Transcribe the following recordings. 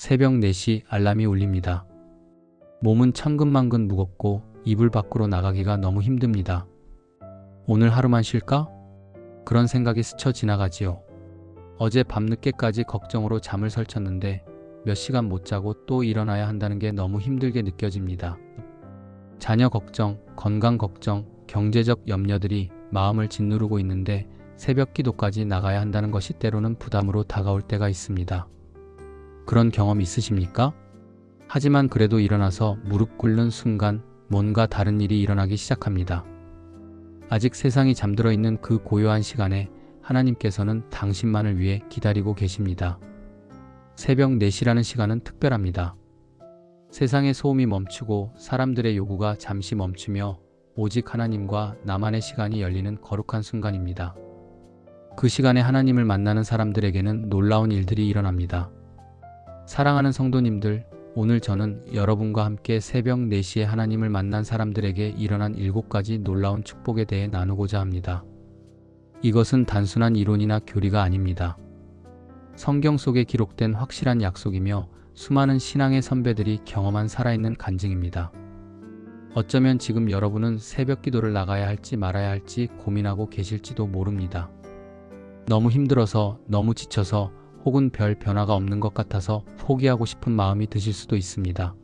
새벽 4시 알람이 울립니다. 몸은 천근만근 무겁고 이불 밖으로 나가기가 너무 힘듭니다. 오늘 하루만 쉴까? 그런 생각이 스쳐 지나가지요. 어제 밤늦게까지 걱정으로 잠을 설쳤는데 몇 시간 못 자고 또 일어나야 한다는 게 너무 힘들게 느껴집니다. 자녀 걱정, 건강 걱정, 경제적 염려들이 마음을 짓누르고 있는데 새벽 기도까지 나가야 한다는 것이 때로는 부담으로 다가올 때가 있습니다. 그런 경험 있으십니까? 하지만 그래도 일어나서 무릎 꿇는 순간 뭔가 다른 일이 일어나기 시작합니다. 아직 세상이 잠들어 있는 그 고요한 시간에 하나님께서는 당신만을 위해 기다리고 계십니다. 새벽 4시라는 시간은 특별합니다. 세상의 소음이 멈추고 사람들의 요구가 잠시 멈추며 오직 하나님과 나만의 시간이 열리는 거룩한 순간입니다. 그 시간에 하나님을 만나는 사람들에게는 놀라운 일들이 일어납니다. 사랑하는 성도님들, 오늘 저는 여러분과 함께 새벽 4시에 하나님을 만난 사람들에게 일어난 7가지 놀라운 축복에 대해 나누고자 합니다. 이것은 단순한 이론이나 교리가 아닙니다. 성경 속에 기록된 확실한 약속이며 수많은 신앙의 선배들이 경험한 살아있는 간증입니다. 어쩌면 지금 여러분은 새벽 기도를 나가야 할지 말아야 할지 고민하고 계실지도 모릅니다. 너무 힘들어서, 너무 지쳐서, 혹은 별 변화가 없는 것 같아서 포기하고 싶은 마음이 드실 수도 있습니다.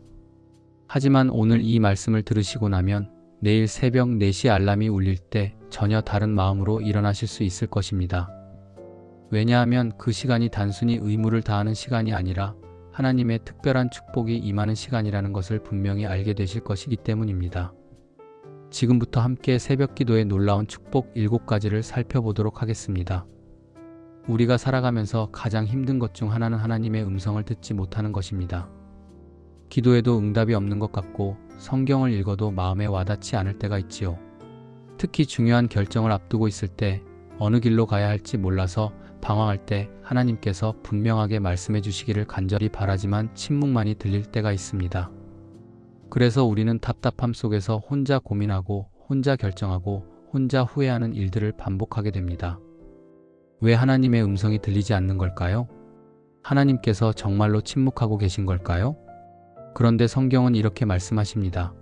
하지만 오늘 이 말씀을 들으시고 나면 내일 새벽 4시 알람이 울릴 때 전혀 다른 마음으로 일어나실 수 있을 것입니다. 왜냐하면 그 시간이 단순히 의무를 다하는 시간이 아니라 하나님의 특별한 축복이 임하는 시간이라는 것을 분명히 알게 되실 것이기 때문입니다. 지금부터 함께 새벽 기도의 놀라운 축복 7가지를 살펴보도록 하겠습니다. 우리가 살아가면서 가장 힘든 것 중 하나는 하나님의 음성을 듣지 못하는 것입니다. 기도해도 응답이 없는 것 같고 성경을 읽어도 마음에 와닿지 않을 때가 있지요. 특히 중요한 결정을 앞두고 있을 때 어느 길로 가야 할지 몰라서 방황할 때 하나님께서 분명하게 말씀해 주시기를 간절히 바라지만 침묵만이 들릴 때가 있습니다. 그래서 우리는 답답함 속에서 혼자 고민하고 혼자 결정하고 혼자 후회하는 일들을 반복하게 됩니다. 왜 하나님의 음성이 들리지 않는 걸까요? 하나님께서 정말로 침묵하고 계신 걸까요? 그런데 성경은 이렇게 말씀하십니다.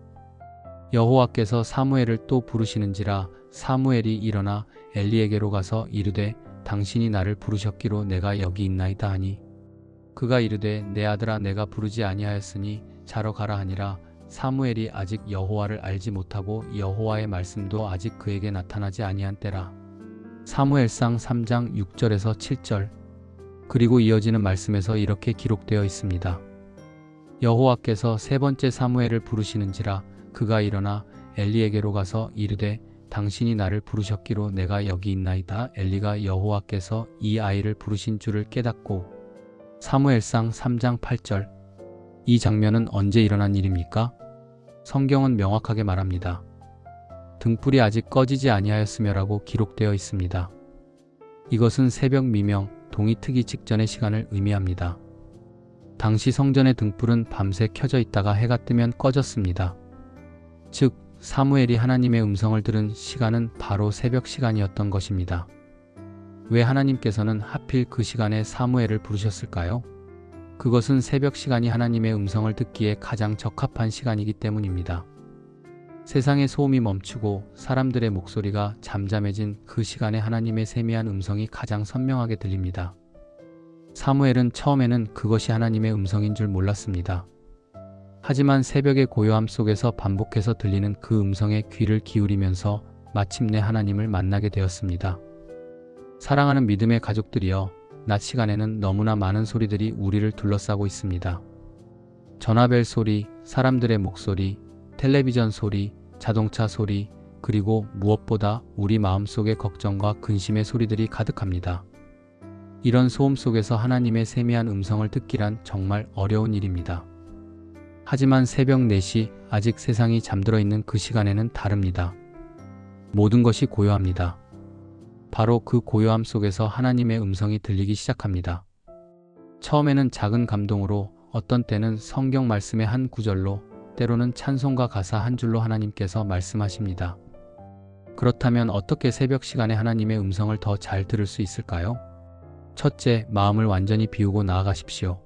여호와께서 사무엘을 또 부르시는지라 사무엘이 일어나 엘리에게로 가서 이르되 당신이 나를 부르셨기로 내가 여기 있나이다 하니 그가 이르되 내 아들아 내가 부르지 아니하였으니 자러 가라 하니라. 사무엘이 아직 여호와를 알지 못하고 여호와의 말씀도 아직 그에게 나타나지 아니한 때라. 사무엘상 3장 6절에서 7절. 그리고 이어지는 말씀에서 이렇게 기록되어 있습니다. 여호와께서 세 번째 사무엘을 부르시는지라 그가 일어나 엘리에게로 가서 이르되 당신이 나를 부르셨기로 내가 여기 있나이다. 엘리가 여호와께서 이 아이를 부르신 줄을 깨닫고. 사무엘상 3장 8절. 이 장면은 언제 일어난 일입니까? 성경은 명확하게 말합니다. 등불이 아직 꺼지지 아니하였으며라고 기록되어 있습니다. 이것은 새벽 미명, 동이 트기 직전의 시간을 의미합니다. 당시 성전의 등불은 밤새 켜져 있다가 해가 뜨면 꺼졌습니다. 즉, 사무엘이 하나님의 음성을 들은 시간은 바로 새벽 시간이었던 것입니다. 왜 하나님께서는 하필 그 시간에 사무엘을 부르셨을까요? 그것은 새벽 시간이 하나님의 음성을 듣기에 가장 적합한 시간이기 때문입니다. 세상의 소음이 멈추고 사람들의 목소리가 잠잠해진 그 시간에 하나님의 세미한 음성이 가장 선명하게 들립니다. 사무엘은 처음에는 그것이 하나님의 음성인 줄 몰랐습니다. 하지만 새벽의 고요함 속에서 반복해서 들리는 그 음성에 귀를 기울이면서 마침내 하나님을 만나게 되었습니다. 사랑하는 믿음의 가족들이여, 낮 시간에는 너무나 많은 소리들이 우리를 둘러싸고 있습니다. 전화벨 소리, 사람들의 목소리, 텔레비전 소리, 자동차 소리, 그리고 무엇보다 우리 마음속의 걱정과 근심의 소리들이 가득합니다. 이런 소음 속에서 하나님의 세미한 음성을 듣기란 정말 어려운 일입니다. 하지만 새벽 4시, 아직 세상이 잠들어 있는 그 시간에는 다릅니다. 모든 것이 고요합니다. 바로 그 고요함 속에서 하나님의 음성이 들리기 시작합니다. 처음에는 작은 감동으로, 어떤 때는 성경 말씀의 한 구절로, 때로는 찬송가 가사 한 줄로 하나님께서 말씀하십니다. 그렇다면 어떻게 새벽 시간에 하나님의 음성을 더 잘 들을 수 있을까요? 첫째, 마음을 완전히 비우고 나아가십시오.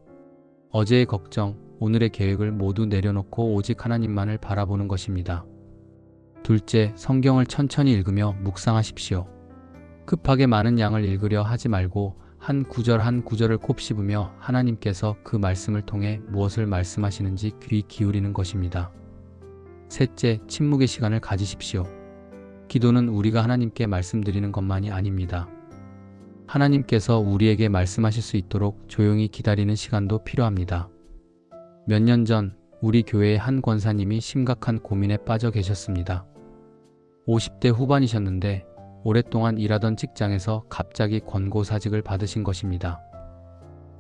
어제의 걱정, 오늘의 계획을 모두 내려놓고 오직 하나님만을 바라보는 것입니다. 둘째, 성경을 천천히 읽으며 묵상하십시오. 급하게 많은 양을 읽으려 하지 말고 한 구절 한 구절을 곱씹으며 하나님께서 그 말씀을 통해 무엇을 말씀하시는지 귀 기울이는 것입니다. 셋째, 침묵의 시간을 가지십시오. 기도는 우리가 하나님께 말씀드리는 것만이 아닙니다. 하나님께서 우리에게 말씀하실 수 있도록 조용히 기다리는 시간도 필요합니다. 몇 년 전 우리 교회의 한 권사님이 심각한 고민에 빠져 계셨습니다. 50대 후반이셨는데 오랫동안 일하던 직장에서 갑자기 권고사직을 받으신 것입니다.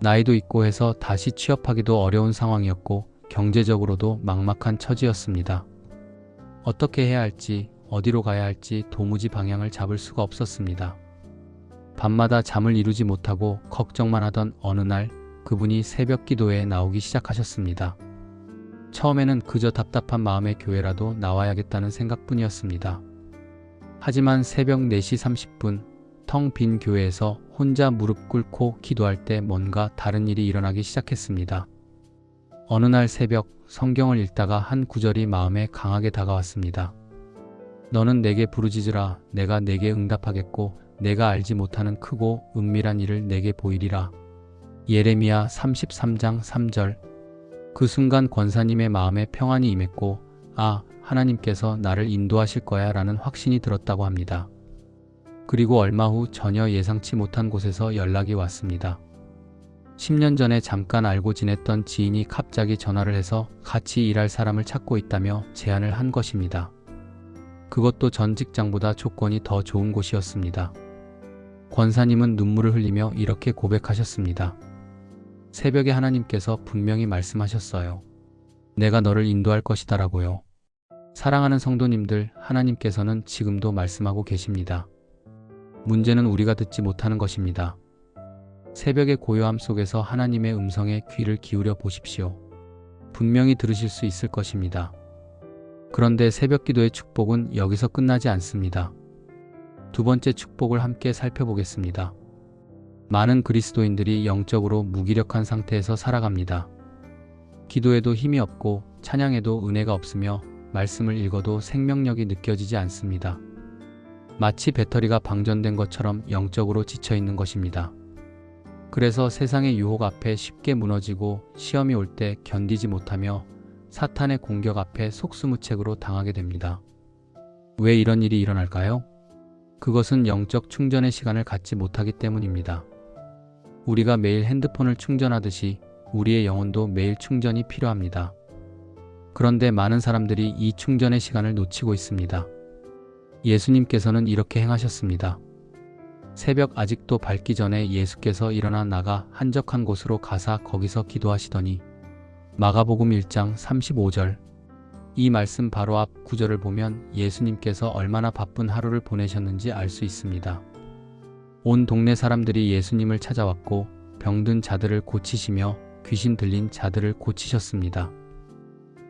나이도 있고 해서 다시 취업하기도 어려운 상황이었고 경제적으로도 막막한 처지였습니다. 어떻게 해야 할지, 어디로 가야 할지 도무지 방향을 잡을 수가 없었습니다. 밤마다 잠을 이루지 못하고 걱정만 하던 어느 날 그분이 새벽 기도회에 나오기 시작하셨습니다. 처음에는 그저 답답한 마음의 교회라도 나와야겠다는 생각뿐이었습니다. 하지만 새벽 4시 30분 텅 빈 교회에서 혼자 무릎 꿇고 기도할 때 뭔가 다른 일이 일어나기 시작했습니다. 어느 날 새벽 성경을 읽다가 한 구절이 마음에 강하게 다가왔습니다. 너는 내게 부르짖으라. 내가 내게 응답하겠고 내가 알지 못하는 크고 은밀한 일을 내게 보이리라. 예레미야 33장 3절. 그 순간 권사님의 마음에 평안이 임했고 하나님께서 나를 인도하실 거야 라는 확신이 들었다고 합니다. 그리고 얼마 후 전혀 예상치 못한 곳에서 연락이 왔습니다. 10년 전에 잠깐 알고 지냈던 지인이 갑자기 전화를 해서 같이 일할 사람을 찾고 있다며 제안을 한 것입니다. 그것도 전 직장보다 조건이 더 좋은 곳이었습니다. 권사님은 눈물을 흘리며 이렇게 고백하셨습니다. 새벽에 하나님께서 분명히 말씀하셨어요. 내가 너를 인도할 것이다라고요. 사랑하는 성도님들, 하나님께서는 지금도 말씀하고 계십니다. 문제는 우리가 듣지 못하는 것입니다. 새벽의 고요함 속에서 하나님의 음성에 귀를 기울여 보십시오. 분명히 들으실 수 있을 것입니다. 그런데 새벽 기도의 축복은 여기서 끝나지 않습니다. 두 번째 축복을 함께 살펴보겠습니다. 많은 그리스도인들이 영적으로 무기력한 상태에서 살아갑니다. 기도에도 힘이 없고 찬양에도 은혜가 없으며 말씀을 읽어도 생명력이 느껴지지 않습니다. 마치 배터리가 방전된 것처럼 영적으로 지쳐 있는 것입니다. 그래서 세상의 유혹 앞에 쉽게 무너지고 시험이 올 때 견디지 못하며 사탄의 공격 앞에 속수무책으로 당하게 됩니다. 왜 이런 일이 일어날까요? 그것은 영적 충전의 시간을 갖지 못하기 때문입니다. 우리가 매일 핸드폰을 충전하듯이 우리의 영혼도 매일 충전이 필요합니다. 그런데 많은 사람들이 이 충전의 시간을 놓치고 있습니다. 예수님께서는 이렇게 행하셨습니다. 새벽 아직도 밝기 전에 예수께서 일어나 나가 한적한 곳으로 가사 거기서 기도하시더니 마가복음 1장 35절. 이 말씀 바로 앞 구절을 보면 예수님께서 얼마나 바쁜 하루를 보내셨는지 알 수 있습니다. 온 동네 사람들이 예수님을 찾아왔고 병든 자들을 고치시며 귀신 들린 자들을 고치셨습니다.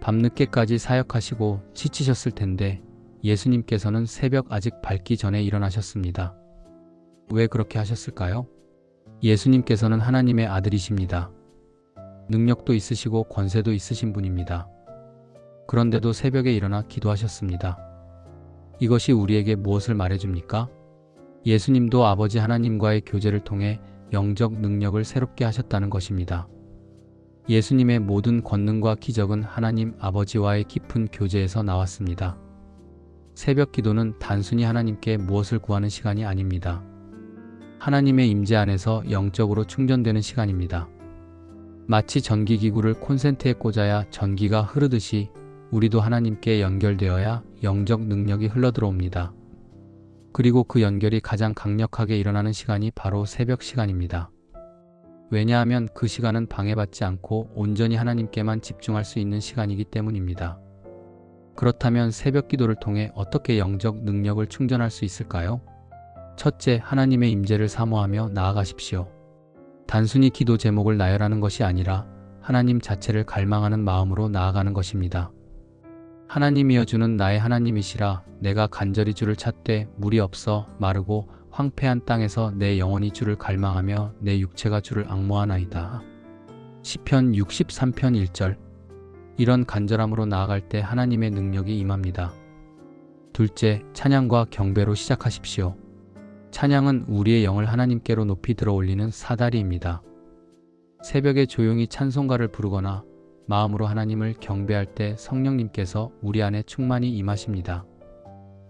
밤늦게까지 사역하시고 지치셨을 텐데 예수님께서는 새벽 아직 밝기 전에 일어나셨습니다. 왜 그렇게 하셨을까요? 예수님께서는 하나님의 아들이십니다. 능력도 있으시고 권세도 있으신 분입니다. 그런데도 새벽에 일어나 기도하셨습니다. 이것이 우리에게 무엇을 말해줍니까? 예수님도 아버지 하나님과의 교제를 통해 영적 능력을 새롭게 하셨다는 것입니다. 예수님의 모든 권능과 기적은 하나님 아버지와의 깊은 교제에서 나왔습니다. 새벽 기도는 단순히 하나님께 무엇을 구하는 시간이 아닙니다. 하나님의 임재 안에서 영적으로 충전되는 시간입니다. 마치 전기기구를 콘센트에 꽂아야 전기가 흐르듯이 우리도 하나님께 연결되어야 영적 능력이 흘러들어옵니다. 그리고 그 연결이 가장 강력하게 일어나는 시간이 바로 새벽 시간입니다. 왜냐하면 그 시간은 방해받지 않고 온전히 하나님께만 집중할 수 있는 시간이기 때문입니다. 그렇다면 새벽 기도를 통해 어떻게 영적 능력을 충전할 수 있을까요? 첫째, 하나님의 임재를 사모하며 나아가십시오. 단순히 기도 제목을 나열하는 것이 아니라 하나님 자체를 갈망하는 마음으로 나아가는 것입니다. 하나님이여 주는 나의 하나님이시라. 내가 간절히 주를 찾되 물이 없어 마르고 황폐한 땅에서 내 영혼이 주를 갈망하며 내 육체가 주를 앙모하나이다. 시편 63편 1절. 이런 간절함으로 나아갈 때 하나님의 능력이 임합니다. 둘째, 찬양과 경배로 시작하십시오. 찬양은 우리의 영을 하나님께로 높이 들어 올리는 사다리입니다. 새벽에 조용히 찬송가를 부르거나 마음으로 하나님을 경배할 때 성령님께서 우리 안에 충만히 임하십니다.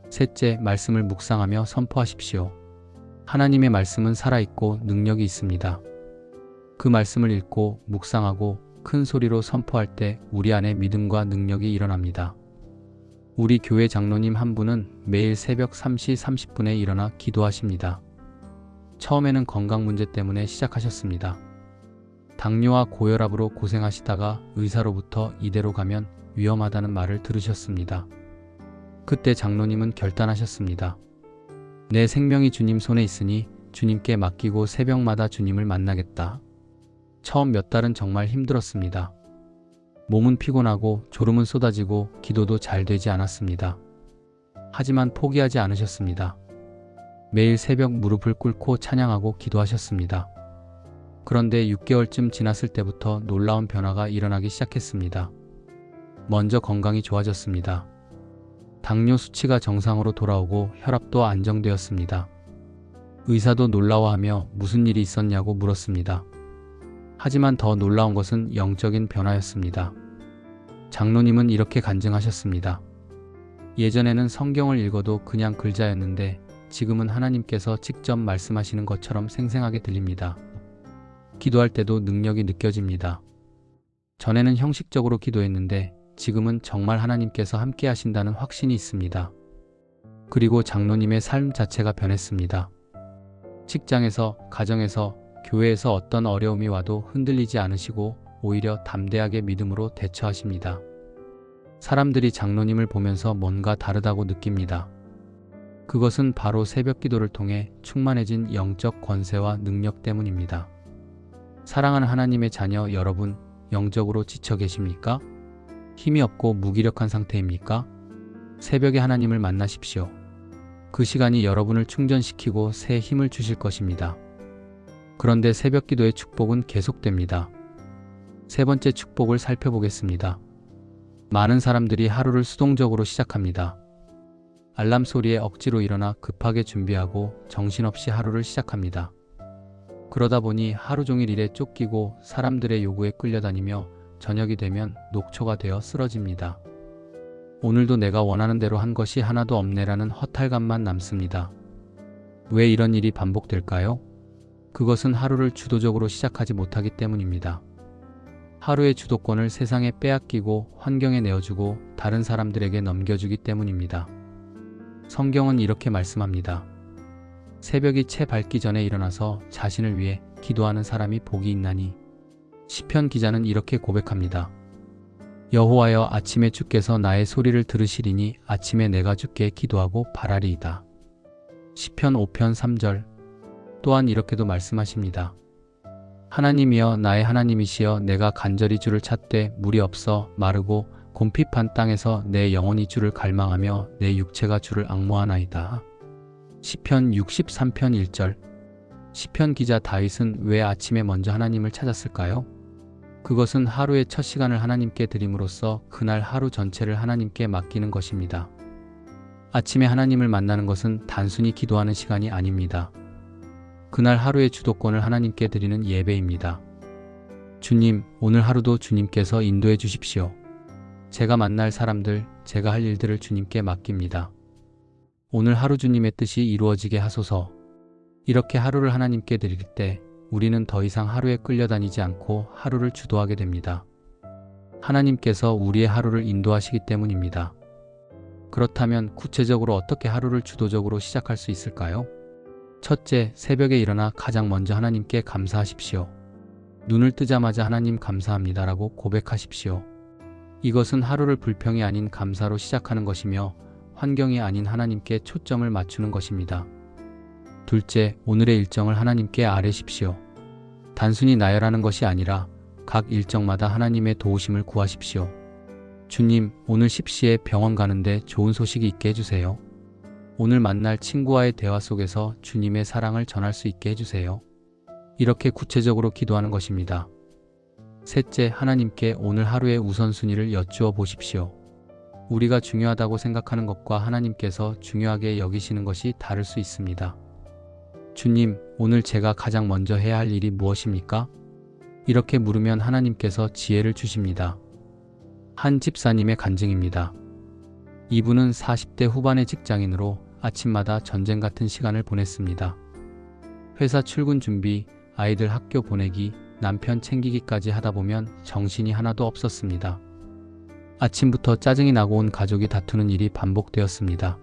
셋째, 말씀을 묵상하며 선포하십시오. 하나님의 말씀은 살아있고 능력이 있습니다. 그 말씀을 읽고 묵상하고 큰 소리로 선포할 때 우리 안에 믿음과 능력이 일어납니다. 우리 교회 장로님 한 분은 매일 새벽 3시 30분에 일어나 기도하십니다. 처음에는 건강 문제 때문에 시작하셨습니다. 당뇨와 고혈압으로 고생하시다가 의사로부터 이대로 가면 위험하다는 말을 들으셨습니다. 그때 장로님은 결단하셨습니다. 내 생명이 주님 손에 있으니 주님께 맡기고 새벽마다 주님을 만나겠다. 처음 몇 달은 정말 힘들었습니다. 몸은 피곤하고 졸음은 쏟아지고 기도도 잘 되지 않았습니다. 하지만 포기하지 않으셨습니다. 매일 새벽 무릎을 꿇고 찬양하고 기도하셨습니다. 그런데 6개월쯤 지났을 때부터 놀라운 변화가 일어나기 시작했습니다. 먼저 건강이 좋아졌습니다. 당뇨 수치가 정상으로 돌아오고 혈압도 안정되었습니다. 의사도 놀라워하며 무슨 일이 있었냐고 물었습니다. 하지만 더 놀라운 것은 영적인 변화였습니다. 장로님은 이렇게 간증하셨습니다. 예전에는 성경을 읽어도 그냥 글자였는데 지금은 하나님께서 직접 말씀하시는 것처럼 생생하게 들립니다. 기도할 때도 능력이 느껴집니다. 전에는 형식적으로 기도했는데 지금은 정말 하나님께서 함께 하신다는 확신이 있습니다. 그리고 장로님의 삶 자체가 변했습니다. 직장에서, 가정에서, 교회에서 어떤 어려움이 와도 흔들리지 않으시고 오히려 담대하게 믿음으로 대처하십니다. 사람들이 장로님을 보면서 뭔가 다르다고 느낍니다. 그것은 바로 새벽 기도를 통해 충만해진 영적 권세와 능력 때문입니다. 사랑하는 하나님의 자녀 여러분, 영적으로 지쳐 계십니까? 힘이 없고 무기력한 상태입니까? 새벽에 하나님을 만나십시오. 그 시간이 여러분을 충전시키고 새 힘을 주실 것입니다. 그런데 새벽 기도의 축복은 계속됩니다. 세 번째 축복을 살펴보겠습니다. 많은 사람들이 하루를 수동적으로 시작합니다. 알람 소리에 억지로 일어나 급하게 준비하고 정신없이 하루를 시작합니다. 그러다 보니 하루 종일 일에 쫓기고 사람들의 요구에 끌려다니며 저녁이 되면 녹초가 되어 쓰러집니다. 오늘도 내가 원하는 대로 한 것이 하나도 없네라는 허탈감만 남습니다. 왜 이런 일이 반복될까요? 그것은 하루를 주도적으로 시작하지 못하기 때문입니다. 하루의 주도권을 세상에 빼앗기고 환경에 내어주고 다른 사람들에게 넘겨주기 때문입니다. 성경은 이렇게 말씀합니다. 새벽이 채 밝기 전에 일어나서 자신을 위해 기도하는 사람이 복이 있나니. 시편 기자는 이렇게 고백합니다. 여호와여, 아침에 주께서 나의 소리를 들으시리니 아침에 내가 주께 기도하고 바라리이다. 시편 5편 3절. 또한 이렇게도 말씀하십니다. 하나님이여, 나의 하나님이시여, 내가 간절히 주를 찾되 물이 없어 마르고 곰핍한 땅에서 내 영혼이 주를 갈망하며 내 육체가 주를 앙모하나이다. 시편 63편 1절. 시편 기자 다윗은 왜 아침에 먼저 하나님을 찾았을까요? 그것은 하루의 첫 시간을 하나님께 드림으로써 그날 하루 전체를 하나님께 맡기는 것입니다. 아침에 하나님을 만나는 것은 단순히 기도하는 시간이 아닙니다. 그날 하루의 주도권을 하나님께 드리는 예배입니다. 주님, 오늘 하루도 주님께서 인도해 주십시오. 제가 만날 사람들, 제가 할 일들을 주님께 맡깁니다. 오늘 하루 주님의 뜻이 이루어지게 하소서. 이렇게 하루를 하나님께 드릴 때 우리는 더 이상 하루에 끌려다니지 않고 하루를 주도하게 됩니다. 하나님께서 우리의 하루를 인도하시기 때문입니다. 그렇다면 구체적으로 어떻게 하루를 주도적으로 시작할 수 있을까요? 첫째, 새벽에 일어나 가장 먼저 하나님께 감사하십시오. 눈을 뜨자마자 하나님 감사합니다라고 고백하십시오. 이것은 하루를 불평이 아닌 감사로 시작하는 것이며 환경이 아닌 하나님께 초점을 맞추는 것입니다. 둘째, 오늘의 일정을 하나님께 아뢰십시오. 단순히 나열하는 것이 아니라 각 일정마다 하나님의 도우심을 구하십시오. 주님, 오늘 10시에 병원 가는데 좋은 소식이 있게 해주세요. 오늘 만날 친구와의 대화 속에서 주님의 사랑을 전할 수 있게 해주세요. 이렇게 구체적으로 기도하는 것입니다. 셋째, 하나님께 오늘 하루의 우선순위를 여쭈어 보십시오. 우리가 중요하다고 생각하는 것과 하나님께서 중요하게 여기시는 것이 다를 수 있습니다. 주님, 오늘 제가 가장 먼저 해야 할 일이 무엇입니까? 이렇게 물으면 하나님께서 지혜를 주십니다. 한 집사님의 간증입니다. 이분은 40대 후반의 직장인으로 아침마다 전쟁 같은 시간을 보냈습니다. 회사 출근 준비, 아이들 학교 보내기, 남편 챙기기까지 하다 보면 정신이 하나도 없었습니다. 아침부터 짜증이 나고 온 가족이 다투는 일이 반복되었습니다.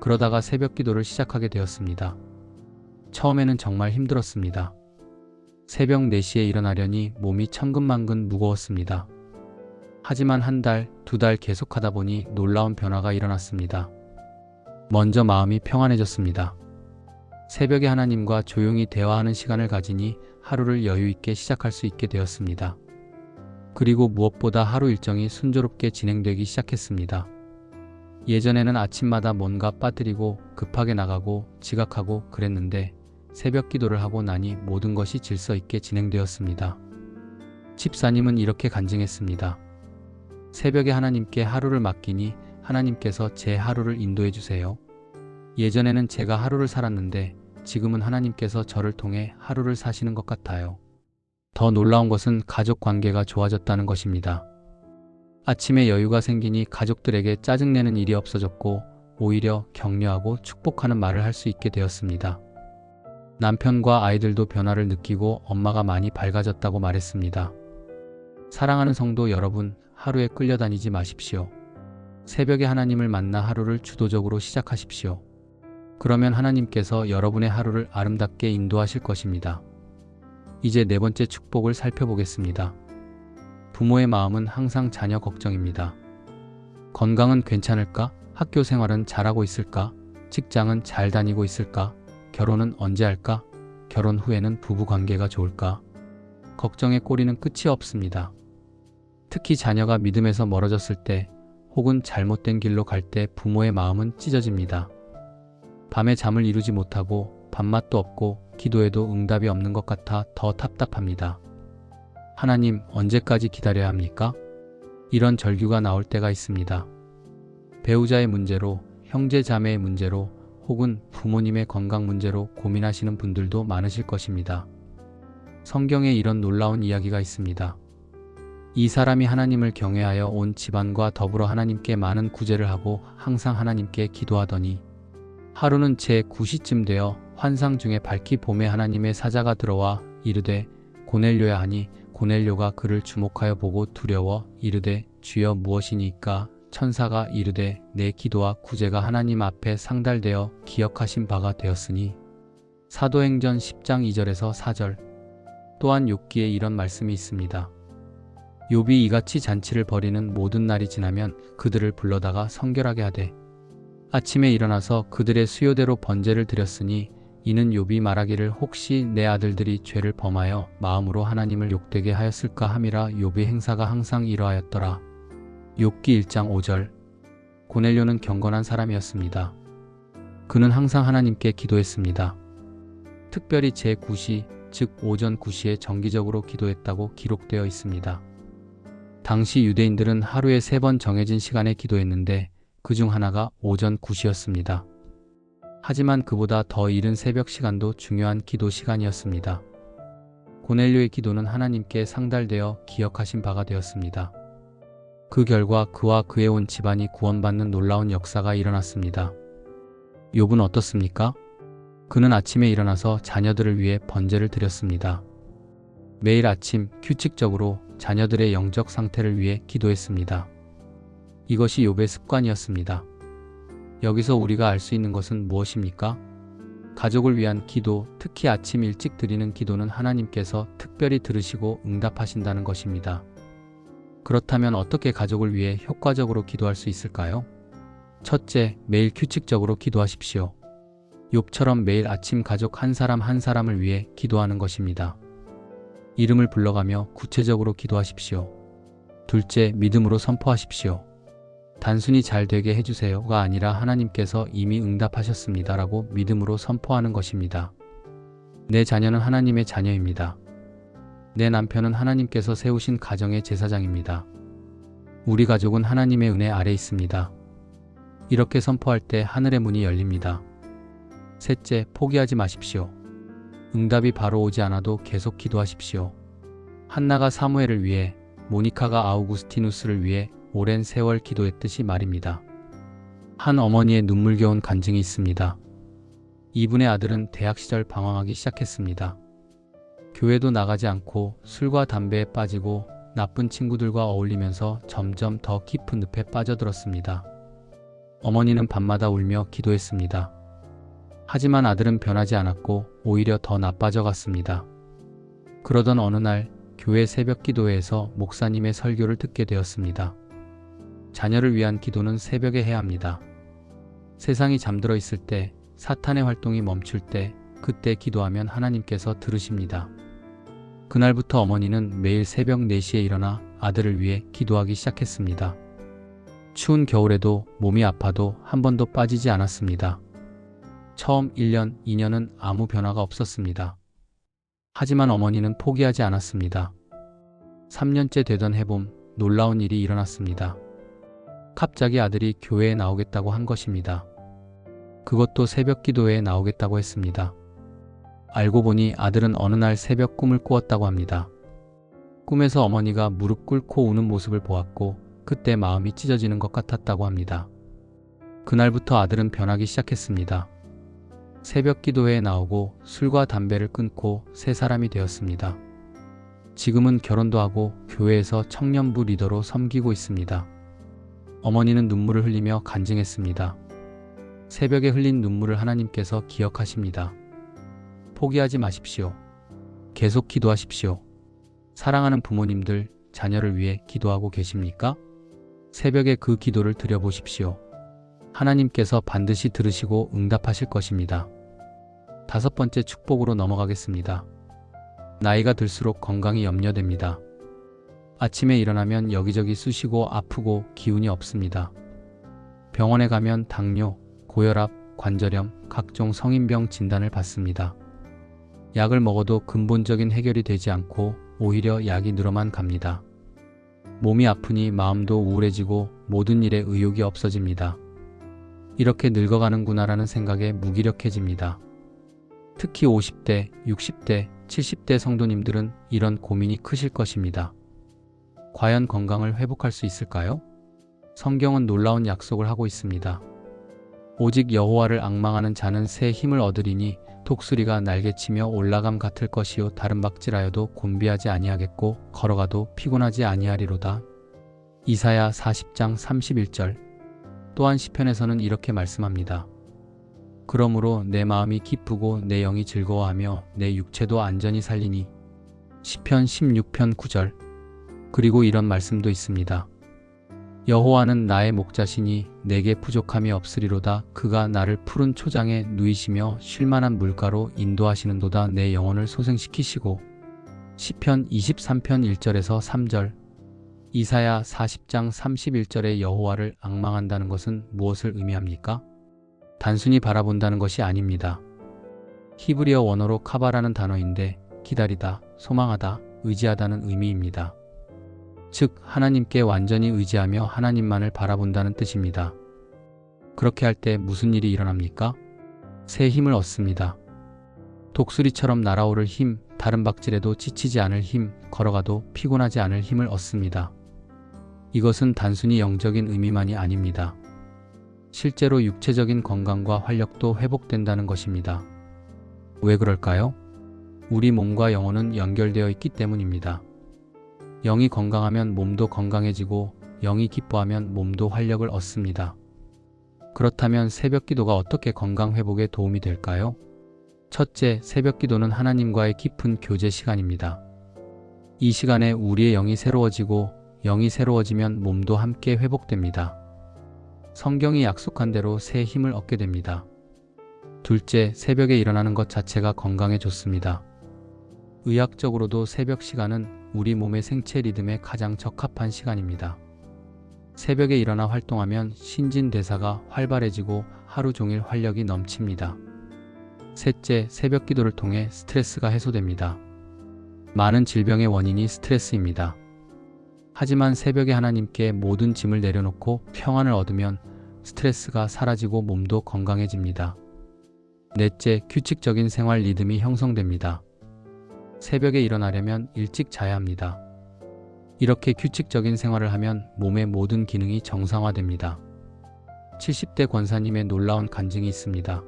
그러다가 새벽 기도를 시작하게 되었습니다. 처음에는 정말 힘들었습니다. 새벽 4시에 일어나려니 몸이 천근만근 무거웠습니다. 하지만 한 달, 2달 계속하다 보니 놀라운 변화가 일어났습니다. 먼저 마음이 평안해졌습니다. 새벽에 하나님과 조용히 대화하는 시간을 가지니 하루를 여유 있게 시작할 수 있게 되었습니다. 그리고 무엇보다 하루 일정이 순조롭게 진행되기 시작했습니다. 예전에는 아침마다 뭔가 빠뜨리고 급하게 나가고 지각하고 그랬는데 새벽 기도를 하고 나니 모든 것이 질서 있게 진행되었습니다. 집사님은 이렇게 간증했습니다. 새벽에 하나님께 하루를 맡기니 하나님께서 제 하루를 인도해 주세요. 예전에는 제가 하루를 살았는데 지금은 하나님께서 저를 통해 하루를 사시는 것 같아요. 더 놀라운 것은 가족 관계가 좋아졌다는 것입니다. 아침에 여유가 생기니 가족들에게 짜증내는 일이 없어졌고 오히려 격려하고 축복하는 말을 할 수 있게 되었습니다. 남편과 아이들도 변화를 느끼고 엄마가 많이 밝아졌다고 말했습니다. 사랑하는 성도 여러분, 하루에 끌려다니지 마십시오. 새벽에 하나님을 만나 하루를 주도적으로 시작하십시오. 그러면 하나님께서 여러분의 하루를 아름답게 인도하실 것입니다. 이제 4번째 축복을 살펴보겠습니다. 부모의 마음은 항상 자녀 걱정입니다. 건강은 괜찮을까? 학교 생활은 잘하고 있을까? 직장은 잘 다니고 있을까? 결혼은 언제 할까? 결혼 후에는 부부 관계가 좋을까? 걱정의 꼬리는 끝이 없습니다. 특히 자녀가 믿음에서 멀어졌을 때 혹은 잘못된 길로 갈 때 부모의 마음은 찢어집니다. 밤에 잠을 이루지 못하고 밥맛도 없고 기도해도 응답이 없는 것 같아 더 답답합니다. 하나님, 언제까지 기다려야 합니까? 이런 절규가 나올 때가 있습니다. 배우자의 문제로, 형제 자매의 문제로 혹은 부모님의 건강 문제로 고민하시는 분들도 많으실 것입니다. 성경에 이런 놀라운 이야기가 있습니다. 이 사람이 하나님을 경외하여 온 집안과 더불어 하나님께 많은 구제를 하고 항상 하나님께 기도하더니 하루는 제9시쯤 되어 환상 중에 밝히 봄에 하나님의 사자가 들어와 이르되 고넬료야 하니 고넬료가 그를 주목하여 보고 두려워 이르되 주여 무엇이니까? 천사가 이르되 내 기도와 구제가 하나님 앞에 상달되어 기억하신 바가 되었으니. 사도행전 10장 2절에서 4절. 또한 욥기에 이런 말씀이 있습니다. 욥이 이같이 잔치를 벌이는 모든 날이 지나면 그들을 불러다가 성결하게 하되 아침에 일어나서 그들의 수요대로 번제를 드렸으니 이는 욥이 말하기를 혹시 내 아들들이 죄를 범하여 마음으로 하나님을 욕되게 하였을까 함이라. 욥의 행사가 항상 이러하였더라. 욥기 1장 5절. 고넬료는 경건한 사람이었습니다. 그는 항상 하나님께 기도했습니다. 특별히 제9시, 즉 오전 9시에 정기적으로 기도했다고 기록되어 있습니다. 당시 유대인들은 하루에 3번 정해진 시간에 기도했는데 그중 하나가 오전 9시였습니다. 하지만 그보다 더 이른 새벽 시간도 중요한 기도 시간이었습니다. 고넬료의 기도는 하나님께 상달되어 기억하신 바가 되었습니다. 그 결과 그와 그의 온 집안이 구원받는 놀라운 역사가 일어났습니다. 욥은 어떻습니까? 그는 아침에 일어나서 자녀들을 위해 번제를 드렸습니다. 매일 아침 규칙적으로 자녀들의 영적 상태를 위해 기도했습니다. 이것이 욥의 습관이었습니다. 여기서 우리가 알 수 있는 것은 무엇입니까? 가족을 위한 기도, 특히 아침 일찍 드리는 기도는 하나님께서 특별히 들으시고 응답하신다는 것입니다. 그렇다면 어떻게 가족을 위해 효과적으로 기도할 수 있을까요? 첫째, 매일 규칙적으로 기도하십시오. 욥처럼 매일 아침 가족 한 사람 한 사람을 위해 기도하는 것입니다. 이름을 불러가며 구체적으로 기도하십시오. 둘째, 믿음으로 선포하십시오. 단순히 잘 되게 해주세요가 아니라 하나님께서 이미 응답하셨습니다라고 믿음으로 선포하는 것입니다. 내 자녀는 하나님의 자녀입니다. 내 남편은 하나님께서 세우신 가정의 제사장입니다. 우리 가족은 하나님의 은혜 아래 있습니다. 이렇게 선포할 때 하늘의 문이 열립니다. 셋째, 포기하지 마십시오. 응답이 바로 오지 않아도 계속 기도하십시오. 한나가 사무엘을 위해, 모니카가 아우구스티누스를 위해 오랜 세월 기도했듯이 말입니다. 한 어머니의 눈물겨운 간증이 있습니다. 이분의 아들은 대학 시절 방황하기 시작했습니다. 교회도 나가지 않고 술과 담배에 빠지고 나쁜 친구들과 어울리면서 점점 더 깊은 늪에 빠져들었습니다. 어머니는 밤마다 울며 기도했습니다. 하지만 아들은 변하지 않았고 오히려 더 나빠져 갔습니다. 그러던 어느 날 교회 새벽 기도회에서 목사님의 설교를 듣게 되었습니다. 자녀를 위한 기도는 새벽에 해야 합니다. 세상이 잠들어 있을 때, 사탄의 활동이 멈출 때, 그때 기도하면 하나님께서 들으십니다. 그날부터 어머니는 매일 새벽 4시에 일어나 아들을 위해 기도하기 시작했습니다. 추운 겨울에도 몸이 아파도 한 번도 빠지지 않았습니다. 처음 1년, 2년은 아무 변화가 없었습니다. 하지만 어머니는 포기하지 않았습니다. 3년째 되던 해봄, 놀라운 일이 일어났습니다. 갑자기 아들이 교회에 나오겠다고 한 것입니다. 그것도 새벽 기도회에 나오겠다고 했습니다. 알고 보니 아들은 어느 날 새벽 꿈을 꾸었다고 합니다. 꿈에서 어머니가 무릎 꿇고 우는 모습을 보았고 그때 마음이 찢어지는 것 같았다고 합니다. 그날부터 아들은 변하기 시작했습니다. 새벽 기도회에 나오고 술과 담배를 끊고 새 사람이 되었습니다. 지금은 결혼도 하고 교회에서 청년부 리더로 섬기고 있습니다. 어머니는 눈물을 흘리며 간증했습니다. 새벽에 흘린 눈물을 하나님께서 기억하십니다. 포기하지 마십시오. 계속 기도하십시오. 사랑하는 부모님들, 자녀를 위해 기도하고 계십니까? 새벽에 그 기도를 드려보십시오. 하나님께서 반드시 들으시고 응답하실 것입니다. 5번째 축복으로 넘어가겠습니다. 나이가 들수록 건강이 염려됩니다. 아침에 일어나면 여기저기 쑤시고 아프고 기운이 없습니다. 병원에 가면 당뇨, 고혈압, 관절염, 각종 성인병 진단을 받습니다. 약을 먹어도 근본적인 해결이 되지 않고 오히려 약이 늘어만 갑니다. 몸이 아프니 마음도 우울해지고 모든 일에 의욕이 없어집니다. 이렇게 늙어가는구나라는 생각에 무기력해집니다. 특히 50대, 60대, 70대 성도님들은 이런 고민이 크실 것입니다. 과연 건강을 회복할 수 있을까요? 성경은 놀라운 약속을 하고 있습니다. 오직 여호와를 앙망하는 자는 새 힘을 얻으리니 독수리가 날개치며 올라감 같을 것이요 다른 박질하여도 곤비하지 아니하겠고 걸어가도 피곤하지 아니하리로다. 이사야 40장 31절. 또한 시편에서는 이렇게 말씀합니다. 그러므로 내 마음이 기쁘고 내 영이 즐거워하며 내 육체도 안전히 살리니. 시편 16편 9절. 그리고 이런 말씀도 있습니다. 여호와는 나의 목자시니 내게 부족함이 없으리로다. 그가 나를 푸른 초장에 누이시며 쉴만한 물가로 인도하시는도다. 내 영혼을 소생시키시고. 시편 23편 1절에서 3절. 이사야 40장 31절에 여호와를 앙망한다는 것은 무엇을 의미합니까? 단순히 바라본다는 것이 아닙니다. 히브리어 원어로 카바라는 단어인데 기다리다, 소망하다, 의지하다는 의미입니다. 즉 하나님께 완전히 의지하며 하나님만을 바라본다는 뜻입니다. 그렇게 할 때 무슨 일이 일어납니까? 새 힘을 얻습니다. 독수리처럼 날아오를 힘, 다른 박질에도 지치지 않을 힘, 걸어가도 피곤하지 않을 힘을 얻습니다. 이것은 단순히 영적인 의미만이 아닙니다. 실제로 육체적인 건강과 활력도 회복된다는 것입니다. 왜 그럴까요? 우리 몸과 영혼은 연결되어 있기 때문입니다. 영이 건강하면 몸도 건강해지고 영이 기뻐하면 몸도 활력을 얻습니다. 그렇다면 새벽 기도가 어떻게 건강 회복에 도움이 될까요? 첫째, 새벽 기도는 하나님과의 깊은 교제 시간입니다. 이 시간에 우리의 영이 새로워지고 영이 새로워지면 몸도 함께 회복됩니다. 성경이 약속한 대로 새 힘을 얻게 됩니다. 둘째, 새벽에 일어나는 것 자체가 건강에 좋습니다. 의학적으로도 새벽 시간은 우리 몸의 생체 리듬에 가장 적합한 시간입니다. 새벽에 일어나 활동하면 신진대사가 활발해지고 하루 종일 활력이 넘칩니다. 셋째, 새벽 기도를 통해 스트레스가 해소됩니다. 많은 질병의 원인이 스트레스입니다. 하지만 새벽에 하나님께 모든 짐을 내려놓고 평안을 얻으면 스트레스가 사라지고 몸도 건강해집니다. 넷째, 규칙적인 생활 리듬이 형성됩니다. 새벽에 일어나려면 일찍 자야 합니다. 이렇게 규칙적인 생활을 하면 몸의 모든 기능이 정상화됩니다. 70대 권사님의 놀라운 간증이 있습니다.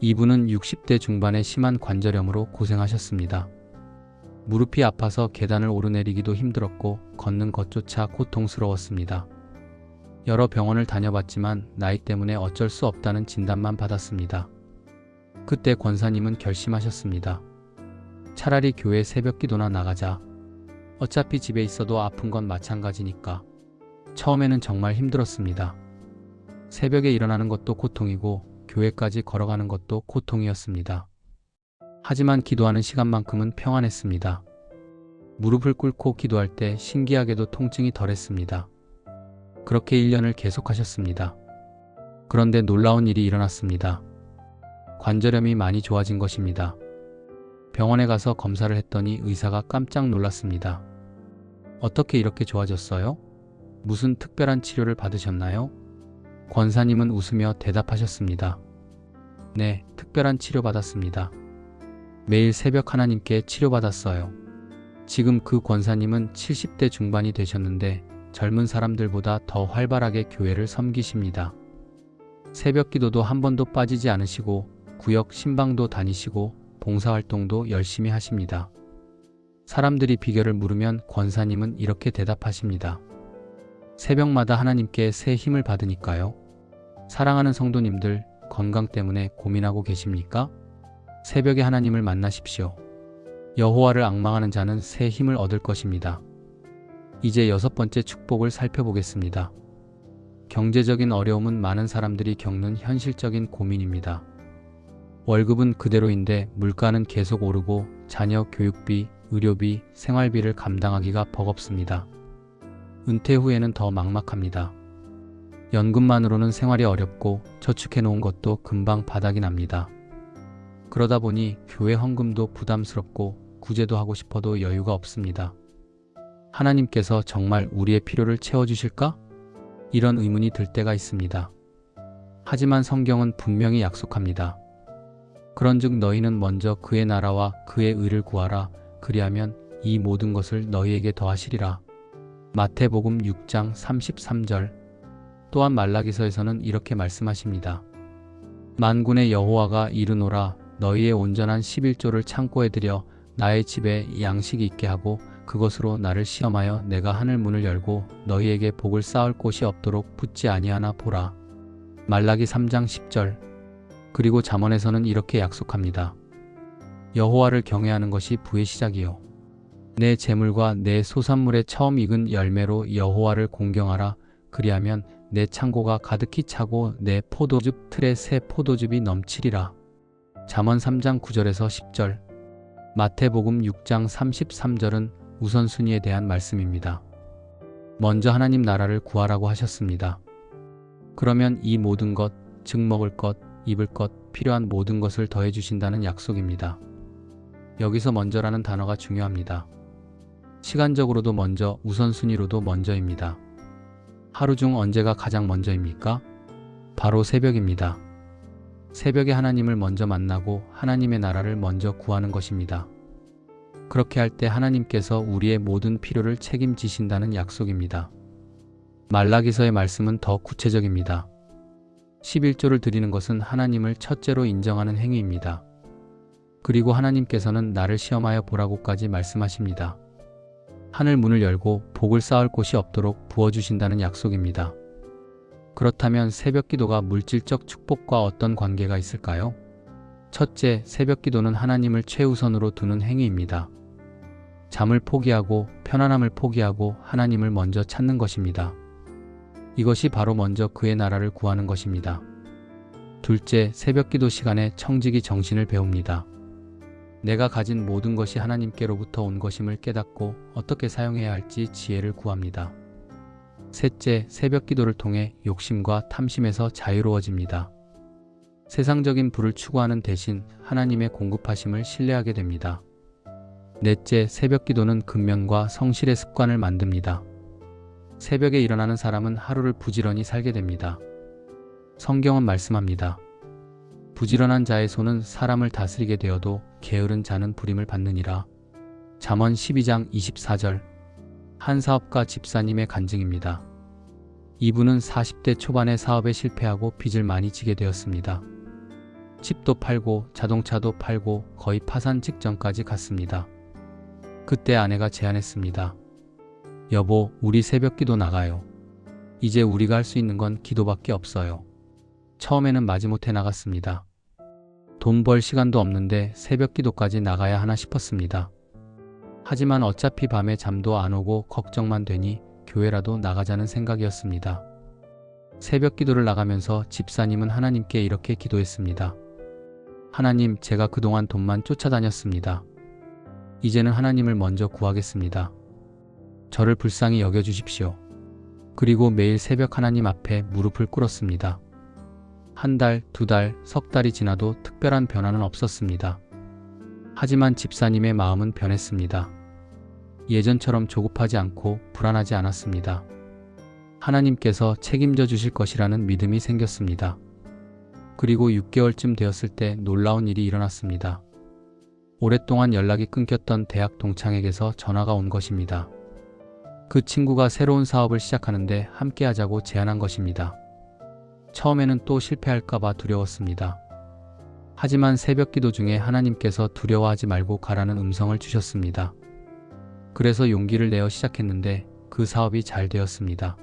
이분은 60대 중반의 심한 관절염으로 고생하셨습니다. 무릎이 아파서 계단을 오르내리기도 힘들었고 걷는 것조차 고통스러웠습니다. 여러 병원을 다녀봤지만 나이 때문에 어쩔 수 없다는 진단만 받았습니다. 그때 권사님은 결심하셨습니다. 차라리 교회 새벽 기도나 나가자. 어차피 집에 있어도 아픈 건 마찬가지니까. 처음에는 정말 힘들었습니다. 새벽에 일어나는 것도 고통이고 교회까지 걸어가는 것도 고통이었습니다. 하지만 기도하는 시간만큼은 평안했습니다. 무릎을 꿇고 기도할 때 신기하게도 통증이 덜했습니다. 그렇게 1년을 계속하셨습니다. 그런데 놀라운 일이 일어났습니다. 관절염이 많이 좋아진 것입니다. 병원에 가서 검사를 했더니 의사가 깜짝 놀랐습니다. 어떻게 이렇게 좋아졌어요? 무슨 특별한 치료를 받으셨나요? 권사님은 웃으며 대답하셨습니다. 네, 특별한 치료 받았습니다. 매일 새벽 하나님께 치료받았어요. 지금 그 권사님은 70대 중반이 되셨는데 젊은 사람들보다 더 활발하게 교회를 섬기십니다. 새벽 기도도 한 번도 빠지지 않으시고 구역 신방도 다니시고 봉사활동도 열심히 하십니다. 사람들이 비결을 물으면 권사님은 이렇게 대답하십니다. 새벽마다 하나님께 새 힘을 받으니까요. 사랑하는 성도님들, 건강 때문에 고민하고 계십니까? 새벽에 하나님을 만나십시오. 여호와를 앙망하는 자는 새 힘을 얻을 것입니다. 이제 6번째 축복을 살펴보겠습니다. 경제적인 어려움은 많은 사람들이 겪는 현실적인 고민입니다. 월급은 그대로인데 물가는 계속 오르고 자녀 교육비, 의료비, 생활비를 감당하기가 버겁습니다. 은퇴 후에는 더 막막합니다. 연금만으로는 생활이 어렵고 저축해놓은 것도 금방 바닥이 납니다. 그러다 보니 교회 헌금도 부담스럽고 구제도 하고 싶어도 여유가 없습니다. 하나님께서 정말 우리의 필요를 채워주실까? 이런 의문이 들 때가 있습니다. 하지만 성경은 분명히 약속합니다. 그런즉 너희는 먼저 그의 나라와 그의 의를 구하라. 그리하면 이 모든 것을 너희에게 더하시리라. 마태복음 6장 33절. 또한 말라기서에서는 이렇게 말씀하십니다. 만군의 여호와가 이르노라. 너희의 온전한 11조를 창고에 들여 나의 집에 양식이 있게 하고 그것으로 나를 시험하여 내가 하늘 문을 열고 너희에게 복을 쌓을 곳이 없도록 붙지 아니하나 보라. 말라기 3장 10절. 그리고 잠언에서는 이렇게 약속합니다. 여호와를 경외하는 것이 부의 시작이요. 내 재물과 내 소산물의 처음 익은 열매로 여호와를 공경하라. 그리하면 내 창고가 가득히 차고 내 포도즙 틀에 새 포도즙이 넘치리라. 잠언 3장 9절에서 10절. 마태복음 6장 33절은 우선순위에 대한 말씀입니다. 먼저 하나님 나라를 구하라고 하셨습니다. 그러면 이 모든 것, 즉 먹을 것, 입을 것, 필요한 모든 것을 더해 주신다는 약속입니다. 여기서 먼저라는 단어가 중요합니다. 시간적으로도 먼저, 우선순위로도 먼저입니다. 하루 중 언제가 가장 먼저입니까? 바로 새벽입니다. 새벽에 하나님을 먼저 만나고 하나님의 나라를 먼저 구하는 것입니다. 그렇게 할 때 하나님께서 우리의 모든 필요를 책임지신다는 약속입니다. 말라기서의 말씀은 더 구체적입니다. 11조를 드리는 것은 하나님을 첫째로 인정하는 행위입니다. 그리고 하나님께서는 나를 시험하여 보라고까지 말씀하십니다. 하늘 문을 열고 복을 쌓을 곳이 없도록 부어주신다는 약속입니다. 그렇다면 새벽 기도가 물질적 축복과 어떤 관계가 있을까요? 첫째, 새벽 기도는 하나님을 최우선으로 두는 행위입니다. 잠을 포기하고 편안함을 포기하고 하나님을 먼저 찾는 것입니다. 이것이 바로 먼저 그의 나라를 구하는 것입니다. 둘째, 새벽 기도 시간에 청지기 정신을 배웁니다. 내가 가진 모든 것이 하나님께로부터 온 것임을 깨닫고 어떻게 사용해야 할지 지혜를 구합니다. 셋째, 새벽 기도를 통해 욕심과 탐심에서 자유로워집니다. 세상적인 부를 추구하는 대신 하나님의 공급하심을 신뢰하게 됩니다. 넷째, 새벽 기도는 근면과 성실의 습관을 만듭니다. 새벽에 일어나는 사람은 하루를 부지런히 살게 됩니다. 성경은 말씀합니다. 부지런한 자의 손은 사람을 다스리게 되어도 게으른 자는 부림을 받느니라. 잠언 12장 24절. 한 사업가 집사님의 간증입니다. 이분은 40대 초반에 사업에 실패하고 빚을 많이 지게 되었습니다. 집도 팔고 자동차도 팔고 거의 파산 직전까지 갔습니다. 그때 아내가 제안했습니다. 여보, 우리 새벽 기도 나가요. 이제 우리가 할 수 있는 건 기도밖에 없어요. 처음에는 마지못해 나갔습니다. 돈 벌 시간도 없는데 새벽 기도까지 나가야 하나 싶었습니다. 하지만 어차피 밤에 잠도 안 오고 걱정만 되니 교회라도 나가자는 생각이었습니다. 새벽 기도를 나가면서 집사님은 하나님께 이렇게 기도했습니다. 하나님, 제가 그동안 돈만 쫓아다녔습니다. 이제는 하나님을 먼저 구하겠습니다. 저를 불쌍히 여겨주십시오. 그리고 매일 새벽 하나님 앞에 무릎을 꿇었습니다. 한 달, 두 달, 석 달이 지나도 특별한 변화는 없었습니다. 하지만 집사님의 마음은 변했습니다. 예전처럼 조급하지 않고 불안하지 않았습니다. 하나님께서 책임져 주실 것이라는 믿음이 생겼습니다. 그리고 6개월쯤 되었을 때 놀라운 일이 일어났습니다. 오랫동안 연락이 끊겼던 대학 동창에게서 전화가 온 것입니다. 그 친구가 새로운 사업을 시작하는데 함께 하자고 제안한 것입니다. 처음에는 또 실패할까봐 두려웠습니다. 하지만 새벽 기도 중에 하나님께서 두려워하지 말고 가라는 음성을 주셨습니다. 그래서 용기를 내어 시작했는데 그 사업이 잘 되었습니다.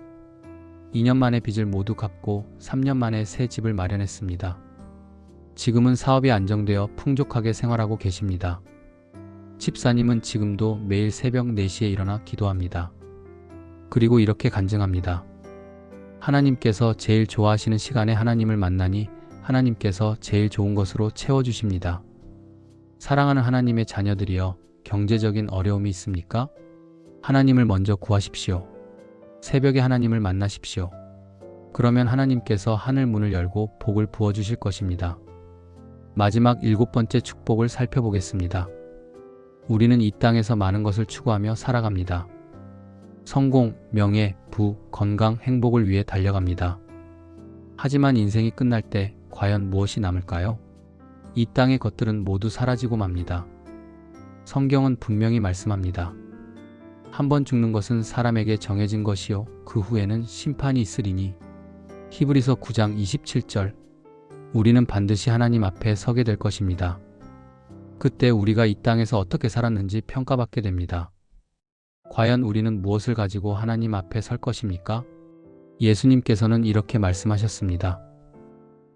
2년 만에 빚을 모두 갚고 3년 만에 새 집을 마련했습니다. 지금은 사업이 안정되어 풍족하게 생활하고 계십니다. 집사님은 지금도 매일 새벽 4시에 일어나 기도합니다. 그리고 이렇게 간증합니다. 하나님께서 제일 좋아하시는 시간에 하나님을 만나니 하나님께서 제일 좋은 것으로 채워주십니다. 사랑하는 하나님의 자녀들이여, 경제적인 어려움이 있습니까? 하나님을 먼저 구하십시오. 새벽에 하나님을 만나십시오. 그러면 하나님께서 하늘 문을 열고 복을 부어주실 것입니다. 마지막 7번째 축복을 살펴보겠습니다. 우리는 이 땅에서 많은 것을 추구하며 살아갑니다. 성공, 명예, 부, 건강, 행복을 위해 달려갑니다. 하지만 인생이 끝날 때 과연 무엇이 남을까요? 이 땅의 것들은 모두 사라지고 맙니다. 성경은 분명히 말씀합니다. 한번 죽는 것은 사람에게 정해진 것이요 그 후에는 심판이 있으리니. 히브리서 9장 27절. 우리는 반드시 하나님 앞에 서게 될 것입니다. 그때 우리가 이 땅에서 어떻게 살았는지 평가받게 됩니다. 과연 우리는 무엇을 가지고 하나님 앞에 설 것입니까? 예수님께서는 이렇게 말씀하셨습니다.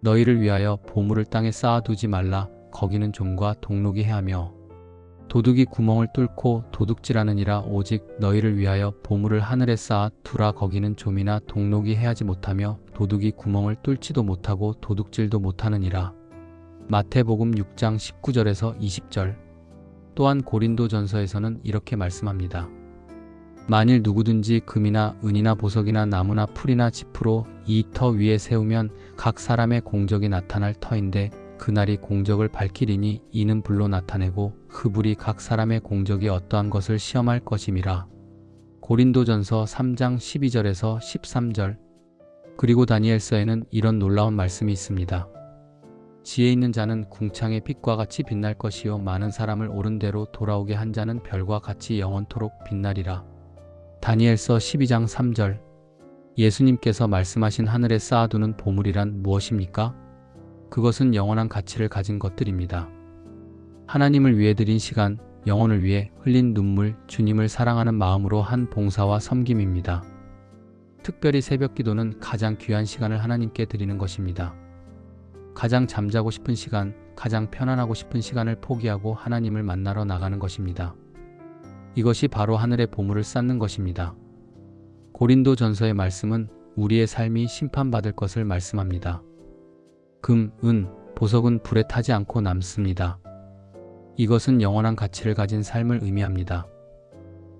너희를 위하여 보물을 땅에 쌓아두지 말라. 거기는 좀과 동록이 해하며 도둑이 구멍을 뚫고 도둑질하느니라. 오직 너희를 위하여 보물을 하늘에 쌓아 두라. 거기는 좀이나 동록이 해하지 못하며 도둑이 구멍을 뚫지도 못하고 도둑질도 못하느니라. 마태복음 6장 19절에서 20절. 또한 고린도전서에서는 이렇게 말씀합니다. 만일 누구든지 금이나 은이나 보석이나 나무나 풀이나 짚으로 이 터 위에 세우면 각 사람의 공적이 나타날 터인데 그날이 공적을 밝히리니 이는 불로 나타내고 그 불이 각 사람의 공적이 어떠한 것을 시험할 것임이라. 고린도전서 3장 12절에서 13절. 그리고 다니엘서에는 이런 놀라운 말씀이 있습니다. 지혜 있는 자는 궁창의 빛과 같이 빛날 것이요 많은 사람을 옳은 대로 돌아오게 한 자는 별과 같이 영원토록 빛나리라. 다니엘서 12장 3절. 예수님께서 말씀하신 하늘에 쌓아두는 보물이란 무엇입니까? 그것은 영원한 가치를 가진 것들입니다. 하나님을 위해 드린 시간, 영혼을 위해 흘린 눈물, 주님을 사랑하는 마음으로 한 봉사와 섬김입니다. 특별히 새벽 기도는 가장 귀한 시간을 하나님께 드리는 것입니다. 가장 잠자고 싶은 시간, 가장 편안하고 싶은 시간을 포기하고 하나님을 만나러 나가는 것입니다. 이것이 바로 하늘의 보물을 쌓는 것입니다. 고린도전서의 말씀은 우리의 삶이 심판받을 것을 말씀합니다. 금, 은, 보석은 불에 타지 않고 남습니다. 이것은 영원한 가치를 가진 삶을 의미합니다.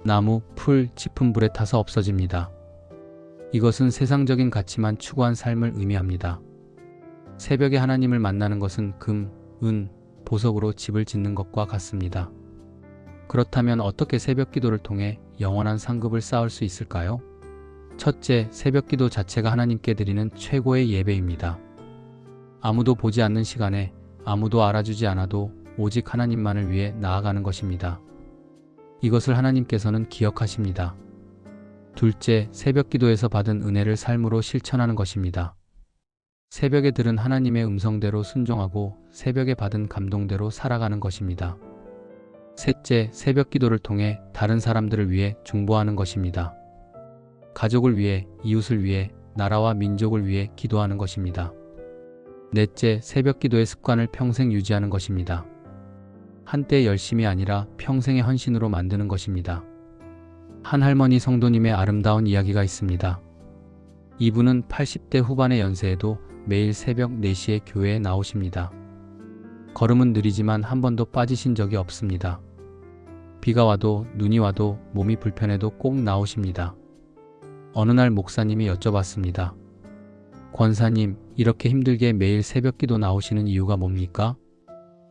나무, 풀, 짚은 불에 타서 없어집니다. 이것은 세상적인 가치만 추구한 삶을 의미합니다. 새벽에 하나님을 만나는 것은 금, 은, 보석으로 집을 짓는 것과 같습니다. 그렇다면 어떻게 새벽 기도를 통해 영원한 상급을 쌓을 수 있을까요? 첫째, 새벽 기도 자체가 하나님께 드리는 최고의 예배입니다. 아무도 보지 않는 시간에 아무도 알아주지 않아도 오직 하나님만을 위해 나아가는 것입니다. 이것을 하나님께서는 기억하십니다. 둘째, 새벽 기도에서 받은 은혜를 삶으로 실천하는 것입니다. 새벽에 들은 하나님의 음성대로 순종하고 새벽에 받은 감동대로 살아가는 것입니다. 셋째, 새벽 기도를 통해 다른 사람들을 위해 중보하는 것입니다. 가족을 위해, 이웃을 위해, 나라와 민족을 위해 기도하는 것입니다. 넷째, 새벽 기도의 습관을 평생 유지하는 것입니다. 한때 열심이 아니라 평생의 헌신으로 만드는 것입니다. 한 할머니 성도님의 아름다운 이야기가 있습니다. 이분은 80대 후반의 연세에도 매일 새벽 4시에 교회에 나오십니다. 걸음은 느리지만 한 번도 빠지신 적이 없습니다. 비가 와도 눈이 와도 몸이 불편해도 꼭 나오십니다. 어느 날 목사님이 여쭤봤습니다. 권사님, 이렇게 힘들게 매일 새벽 기도 나오시는 이유가 뭡니까?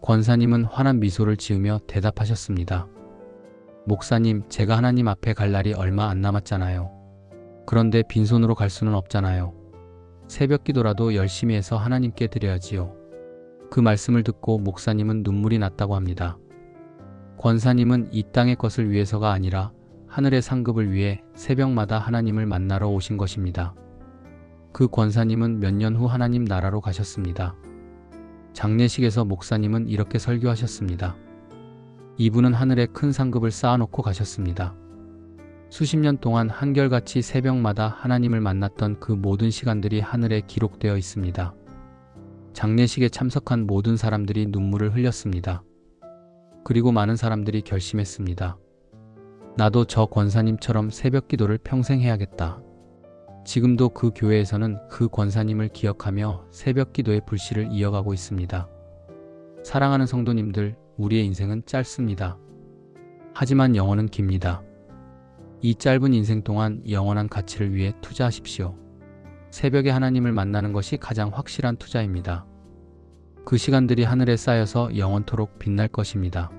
권사님은 환한 미소를 지으며 대답하셨습니다. 목사님, 제가 하나님 앞에 갈 날이 얼마 안 남았잖아요. 그런데 빈손으로 갈 수는 없잖아요. 새벽 기도라도 열심히 해서 하나님께 드려야지요. 그 말씀을 듣고 목사님은 눈물이 났다고 합니다. 권사님은 이 땅의 것을 위해서가 아니라 하늘의 상급을 위해 새벽마다 하나님을 만나러 오신 것입니다. 그 권사님은 몇 년 후 하나님 나라로 가셨습니다. 장례식에서 목사님은 이렇게 설교하셨습니다. 이분은 하늘에 큰 상급을 쌓아놓고 가셨습니다. 수십 년 동안 한결같이 새벽마다 하나님을 만났던 그 모든 시간들이 하늘에 기록되어 있습니다. 장례식에 참석한 모든 사람들이 눈물을 흘렸습니다. 그리고 많은 사람들이 결심했습니다. 나도 저 권사님처럼 새벽 기도를 평생 해야겠다. 지금도 그 교회에서는 그 권사님을 기억하며 새벽 기도의 불씨를 이어가고 있습니다. 사랑하는 성도님들, 우리의 인생은 짧습니다. 하지만 영혼은 깁니다. 이 짧은 인생 동안 영원한 가치를 위해 투자하십시오. 새벽에 하나님을 만나는 것이 가장 확실한 투자입니다. 그 시간들이 하늘에 쌓여서 영원토록 빛날 것입니다.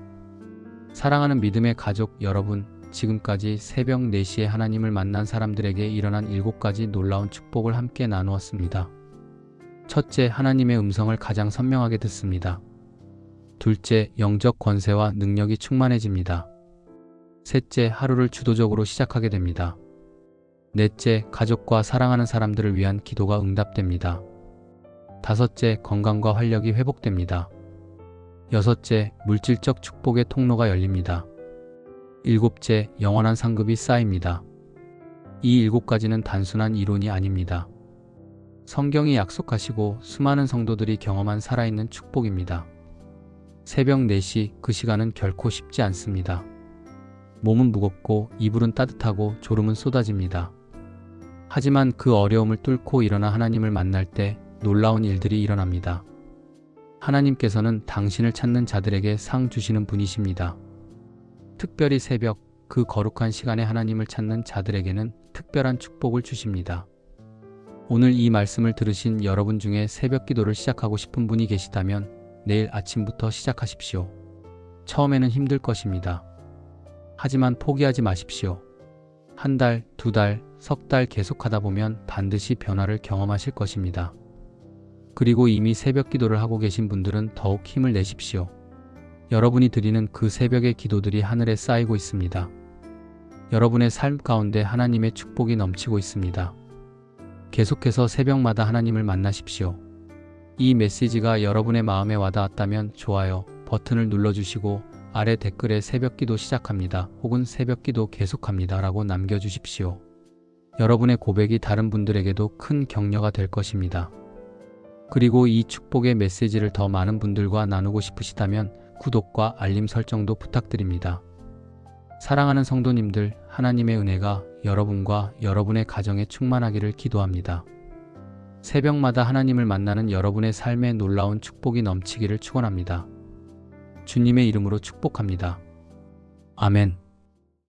사랑하는 믿음의 가족 여러분, 지금까지 새벽 4시에 하나님을 만난 사람들에게 일어난 7가지 놀라운 축복을 함께 나누었습니다. 첫째, 하나님의 음성을 가장 선명하게 듣습니다. 둘째, 영적 권세와 능력이 충만해집니다. 셋째, 하루를 주도적으로 시작하게 됩니다. 넷째, 가족과 사랑하는 사람들을 위한 기도가 응답됩니다. 다섯째, 건강과 활력이 회복됩니다. 여섯째, 물질적 축복의 통로가 열립니다. 일곱째, 영원한 상급이 쌓입니다. 이 7가지는 단순한 이론이 아닙니다. 성경이 약속하시고 수많은 성도들이 경험한 살아있는 축복입니다. 새벽 4시, 그 시간은 결코 쉽지 않습니다. 몸은 무겁고 이불은 따뜻하고 졸음은 쏟아집니다. 하지만 그 어려움을 뚫고 일어나 하나님을 만날 때 놀라운 일들이 일어납니다. 하나님께서는 당신을 찾는 자들에게 상 주시는 분이십니다. 특별히 새벽, 그 거룩한 시간에 하나님을 찾는 자들에게는 특별한 축복을 주십니다. 오늘 이 말씀을 들으신 여러분 중에 새벽 기도를 시작하고 싶은 분이 계시다면 내일 아침부터 시작하십시오. 처음에는 힘들 것입니다. 하지만 포기하지 마십시오. 한 달, 2달, 석 달 계속하다 보면 반드시 변화를 경험하실 것입니다. 그리고 이미 새벽 기도를 하고 계신 분들은 더욱 힘을 내십시오. 여러분이 드리는 그 새벽의 기도들이 하늘에 쌓이고 있습니다. 여러분의 삶 가운데 하나님의 축복이 넘치고 있습니다. 계속해서 새벽마다 하나님을 만나십시오. 이 메시지가 여러분의 마음에 와닿았다면 좋아요 버튼을 눌러주시고 아래 댓글에 새벽 기도 시작합니다 혹은 새벽 기도 계속합니다 라고 남겨주십시오. 여러분의 고백이 다른 분들에게도 큰 격려가 될 것입니다. 그리고 이 축복의 메시지를 더 많은 분들과 나누고 싶으시다면 구독과 알림 설정도 부탁드립니다. 사랑하는 성도님들, 하나님의 은혜가 여러분과 여러분의 가정에 충만하기를 기도합니다. 새벽마다 하나님을 만나는 여러분의 삶에 놀라운 축복이 넘치기를 축원합니다. 주님의 이름으로 축복합니다. 아멘.